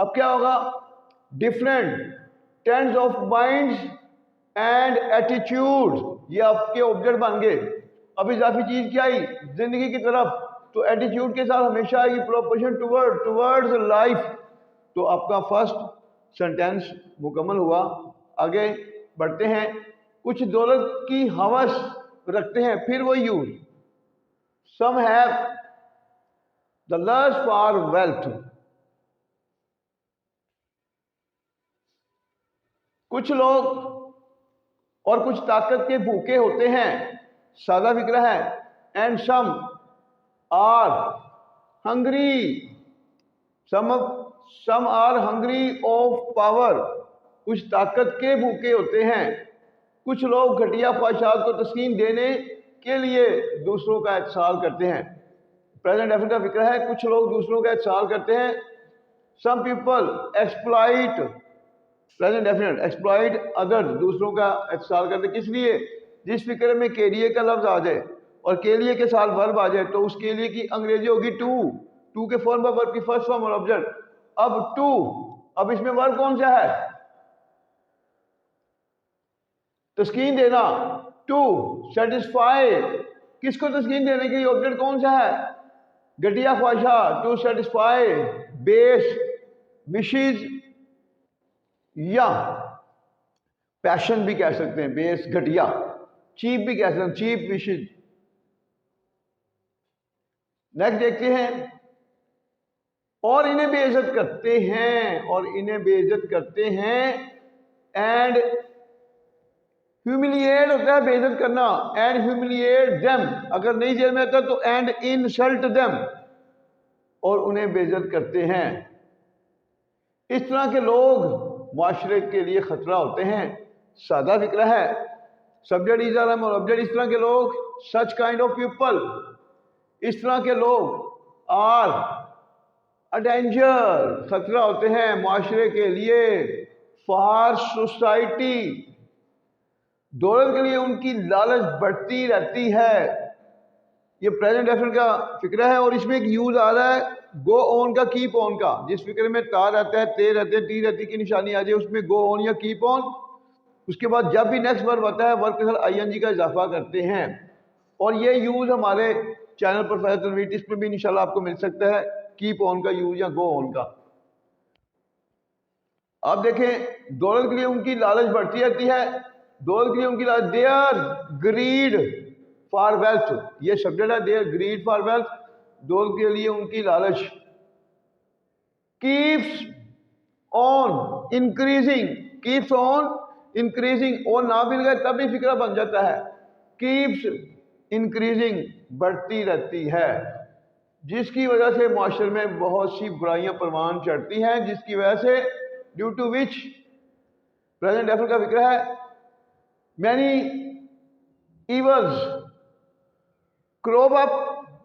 اب کیا ہوگا؟ Different trends of minds and attitude, یہ آپ کے آبجیکٹ بن گئے. اب اضافی چیز کیا آئی؟ زندگی کی طرف. تو ایٹیٹیوڈ کے ساتھ ہمیشہ آئے گی پروپورشن ٹورڈز لائف. تو آپ کا فرسٹ سینٹینس مکمل ہوا. آگے بڑھتے ہیں. کچھ دولت کی ہوس رکھتے ہیں، پھر وہ use. Some have the list for wealth. کچھ لوگ اور کچھ طاقت کے بھوکے ہوتے ہیں، سادہ فکرہ ہے. And some are hungry, some are hungry of power. کچھ طاقت کے بھوکے ہوتے ہیں. کچھ لوگ گھٹیا خواہشات کو تسکین دینے کے لیے دوسروں کا احتساب کرتے ہیں. پریزنٹ ڈیفینٹ کا فکر ہے، کچھ لوگ دوسروں کا احتساب کرتے ہیں. Some people exploit, present definite exploit other, دوسروں کا احتساب کرتے ہیں. کس لیے؟ جس فکر میں کے لیے کا لفظ آ جائے اور کے لیے کے ساتھ ورب آ جائے تو اس کے لیے کی انگریزی ہوگی ٹو کے فارم پر ورب کی فرسٹ فارم اور آبجیکٹ. اب ٹو، اب اس میں ورب کون سا ہے؟ تسکین دینا. ٹو سیٹسفائی، کس کو تسکین دینے کے لیے آبجیکٹ کون سا ہے؟ گھٹیا خواہشات. ٹو سیٹسفائی بیس وشز یا پیشن بھی کہہ سکتے ہیں. بیس گھٹیا، چیپ بھی کہہ سکتے ہیں، چیپ وشز. نیکسٹ دیکھتے ہیں. اور انہیں بے عزت کرتے ہیں، اور انہیں بے عزت کرتے ہیں. اینڈ ہیوملیٹ ہوتا ہے بے عزت کرنا. اینڈ ہیوملیٹ دیم، اگر نہیں جیل میں ہوتا تو اینڈ انسلٹ دیم، اور انہیں بے عزت کرتے ہیں. اس طرح کے لوگ معاشرے کے لیے خطرہ ہوتے ہیں. سادہ فکرہ ہے. سبجیکٹ از اور آبجیکٹ. اس طرح کے لوگ سچ کائنڈ آف پیپل، اس طرح کے لوگ آر ڈینجر، خطرہ ہوتے ہیں معاشرے کے لیے. فار سوسائٹی، دولت کے لیے ان کی لالچ بڑھتی رہتی ہے. یہ پریزنٹ ڈیفینٹ کا فکرہ ہے اور اس میں ایک یوز آ رہا ہے گو آن کا، کیپ آن کا. جس فکر میں تا رہتا ہے، تے رہتے ہیں، ٹی رہتی کی نشانی آ جائے اس میں گو آن یا کیپ آن. اس کے بعد جب بھی نیکسٹ ورب آتا ہے ورب کے ساتھ آئی این جی کا اضافہ کرتے ہیں. اور یہ یوز ہمارے چینل پر پروفیسر تنویر ٹپس میں بھی انشاءاللہ آپ کو مل سکتا ہے، کیپ آن کا یوز یا گو آن کا. آپ دیکھیں دولت کے لیے ان کی لالچ بڑھتی رہتی ہے. دولت کے لیے ان کی لالچ. دیئر گریڈ فار ویلتھ، یہ سبجیکٹ ہے. دیئر گریڈ فار ویلتھ، دولت کے لیے ان کی لالچ. Keeps on increasing, keeps on increasing, اور نہ مل گئے تب بھی فکرہ بن جاتا ہے. کیپس انکریزنگ، بڑھتی رہتی ہے. جس کی وجہ سے معاشرے میں بہت سی برائیاں پروان چڑھتی ہیں، جس کی وجہ سے due to which present definite کا فکر ہے مینی ایولز کروپ اپ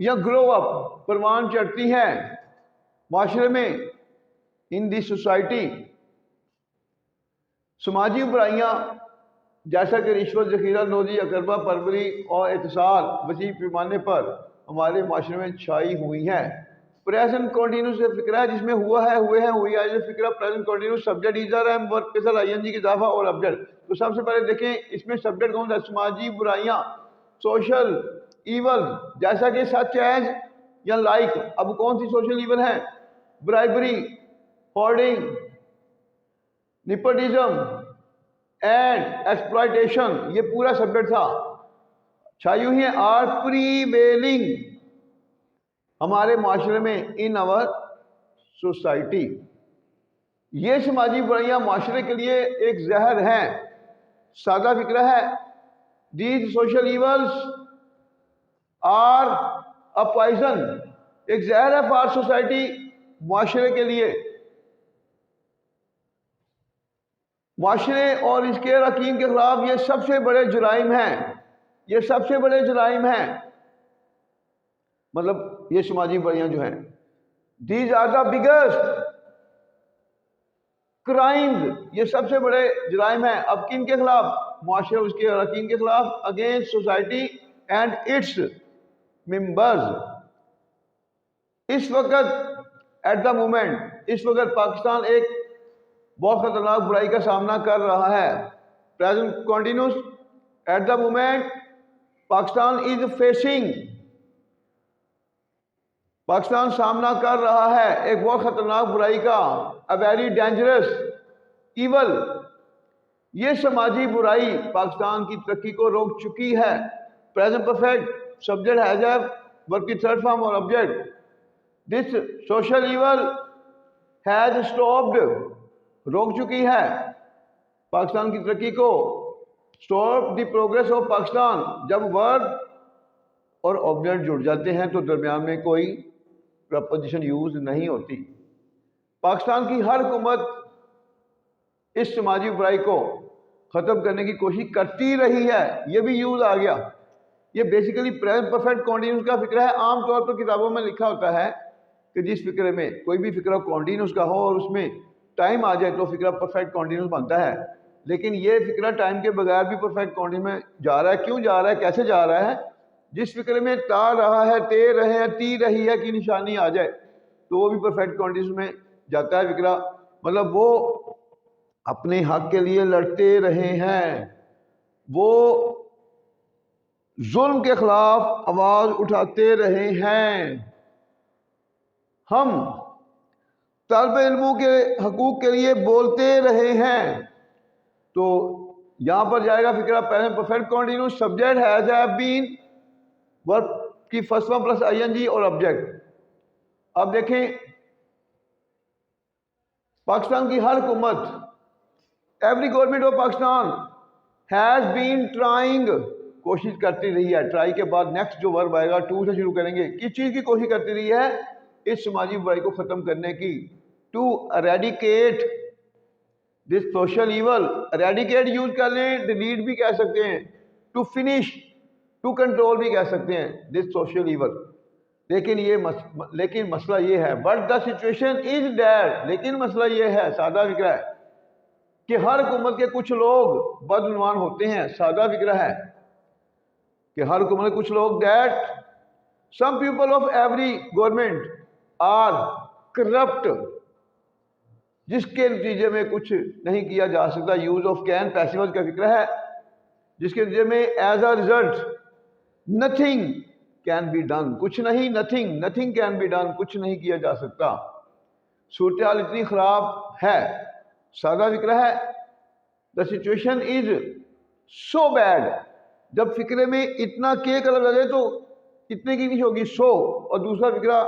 یا گرو اپ، پروان چڑھتی ہیں معاشرے میں. ان دی سوسائٹی، سماجی برائیاں جیسا کہ رشوت، ذخیرہ نوزی، اقربا پروری اور اتصال وسیع پیمانے پر ہمارے معاشرے میں چھائی ہوئی ہیں. پریزنٹ کنٹینیوس سے فکرہ ہے جس میں ہوا ہے، ہوئے ہیں، ہوئی آئے فکرہ. پریزنٹ کنٹینیوس سبجیکٹ ایزر ہے، ورب کے ساتھ آئی این جی کی اضافہ اور آبجیکٹ. تو سب سے پہلے دیکھیں اس میں سبجیکٹ کون سا ہے؟ سماجی برائیاں، سوشل ایول، جیسا کہ سچ ایز یا لائک. اب کون سی سوشل ایول ہے؟ Bribery, hoarding, nepotism and exploitation. یہ پورا سبجیکٹ تھا. چھائی ہوئی ہیں. آر پریویلنگ ہمارے معاشرے میں، ان آور سوسائٹی. یہ سماجی برائیاں معاشرے کے لیے ایک زہر ہیں. سادہ فکرہ ہے. These social evils are a poison, ایک زہر ہے فار سوسائٹی، معاشرے کے لیے. معاشرے اور اس کے اراکین کے خلاف یہ سب سے بڑے جرائم ہیں. یہ سب سے بڑے جرائم ہیں. مطلب یہ سماجی برائیاں جو ہیں، these are the biggest crimes, یہ سب سے بڑے جرائم ہیں. اب کن کے خلاف؟ معاشرے اس کے اراکین کے خلاف. Against society and its members. اس وقت ایٹ دا مومنٹ اس وقت پاکستان ایک بہت خطرناک برائی کا سامنا کر رہا ہے. Present continuous at the moment Pakistan is facing, Pakistan سامنا کر رہا ہے ایک بہت خطرناک برائی کا، اے ویری ڈینجرس ایول. یہ سماجی برائی پاکستان کی ترقی کو روک چکی ہے. Present perfect subject has a verb کی تھرڈ فارم اور object. This social evil has stopped, روک چکی ہے پاکستان کی ترقی کو. Stop the progress of Pakistan. جب ورب اور آبجیکٹ جڑ جاتے ہیں تو درمیان میں کوئی پرپوزیشن یوز نہیں ہوتی. پاکستان کی ہر حکومت اس سماجی برائی کو ختم کرنے کی کوشش کرتی رہی ہے. یہ بھی یوز آ گیا. یہ بیسیکلی پریزنٹ پرفیکٹ کنٹینیوس کا فکرہ ہے. عام طور پر کتابوں میں لکھا ہوتا ہے کہ جس فکرے میں کوئی بھی فکرہ کنٹینیوس کا ہو اور اس میں ٹائم آ جائے تو فکرہ پرفیکٹ کنٹینیوس بنتا ہے. لیکن یہ فکرہ ٹائم کے بغیر بھی پرفیکٹ کنٹینیوس میں جا رہا ہے. کیوں جا رہا ہے، کیسے جا رہا ہے؟ جس فکرے میں تا رہا ہے، تے رہے ہیں، تی رہی ہے کی نشانی آ جائے تو وہ بھی پرفیکٹ کنٹینیوس میں جاتا ہے فکرہ. مطلب وہ اپنے حق کے لیے لڑتے رہے ہیں، وہ ظلم کے خلاف آواز اٹھاتے رہے ہیں. ہم طالب علموں کے حقوق کے لیے بولتے رہے ہیں. تو یہاں پر جائے گا فکرہ present perfect continuous. Subject has a been, verb کی first form plus I N G اور آبجیکٹ. اب دیکھیں پاکستان کی ہر حکومت، every government of Pakistan has been trying, کوشش کرتی رہی ہے. ٹرائی کے بعد نیکسٹ جو ورب آئے گا ٹو سے شروع کریں گے. کس چیز کی کوشش کرتی رہی ہے؟ اس سماجی برائی کو ختم کرنے کی. To eradicate this social evil. Eradicate use کر لیں، ڈیلیٹ بھی کہہ سکتے ہیں. ٹو فنش، ٹو کنٹرول بھی کہہ سکتے ہیں دس سوشل ایول. لیکن مسئلہ یہ ہے، but the situation is that, لیکن مسئلہ یہ ہے، سادہ فکرہ ہے کہ ہر حکومت کے کچھ لوگ بدعنوان ہوتے ہیں. سادہ فکرہ ہے کہ ہر حکومت کے کچھ لوگ that some people of every government are corrupt, جس کے نتیجے میں کچھ نہیں کیا جا سکتا. یوز آف کین پیسیو کا فکرہ ہے، جس کے نتیجے میں as a result nothing can be done, کچھ نہیں، نتھنگ کین بی ڈن، کچھ نہیں کیا جا سکتا. صورتحال اتنی خراب ہے. سادہ فکرہ ہے دا سچویشن از سو بیڈ. جب فکرے میں اتنا کے کا لفظ آ جائے تو اتنے کی انگلش ہوگی سو، اور دوسرا فکرہ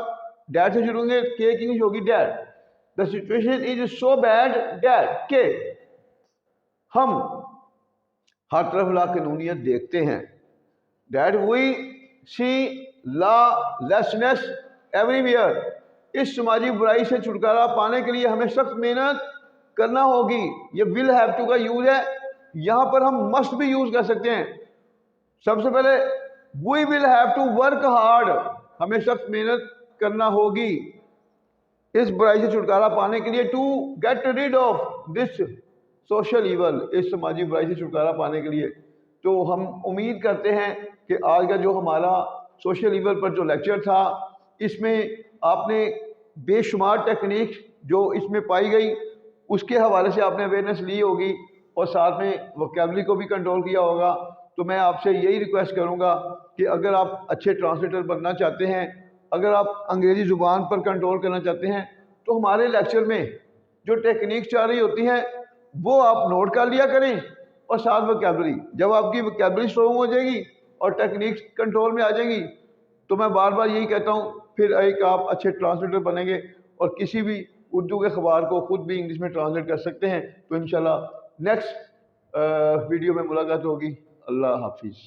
ڈیٹ سے شروع ہوں گے، کے کی انگلش ہوگی that. The situation is so bad that کہ ہم ہر طرف لا قانونیت دیکھتے ہیں. That we see lawlessness everywhere. اس سماجی برائی سے چھٹکارا پانے کے لیے ہمیں سخت محنت کرنا ہوگی. یہ ول ہیو ٹو کا یوز ہے، یہاں پر ہم مسٹ بھی یوز کر سکتے ہیں. سب سے پہلے we will have to work hard, ہمیں سخت محنت کرنا ہوگی اس برائی سے چھٹکارا پانے کے لیے. To get rid of this social evil, اس سماجی برائی سے چھٹکارا پانے کے لیے. تو ہم امید کرتے ہیں کہ آج کا جو ہمارا سوشل ایول پر جو لیکچر تھا، اس میں آپ نے بے شمار ٹیکنیک جو اس میں پائی گئی اس کے حوالے سے آپ نے اویئرنیس لی ہوگی، اور ساتھ میں ووکیبلری کو بھی کنٹرول کیا ہوگا. تو میں آپ سے یہی ریکویسٹ کروں گا کہ اگر آپ اچھے ٹرانسلیٹر بننا چاہتے ہیں، اگر آپ انگریزی زبان پر کنٹرول کرنا چاہتے ہیں، تو ہمارے لیکچر میں جو ٹیکنیکس چل رہی ہوتی ہیں وہ آپ نوٹ کر لیا کریں، اور ساتھ ووکیبلری. جب آپ کی ووکیبلری اسٹرانگ ہو جائے گی اور ٹیکنیکس کنٹرول میں آ جائیں گی تو میں بار بار یہی کہتا ہوں پھر ایک آپ اچھے ٹرانسلیٹر بنیں گے اور کسی بھی اردو کے اخبار کو خود بھی انگلش میں ٹرانسلیٹ کر سکتے ہیں. تو انشاءاللہ نیکسٹ ویڈیو میں ملاقات ہوگی. اللہ حافظ.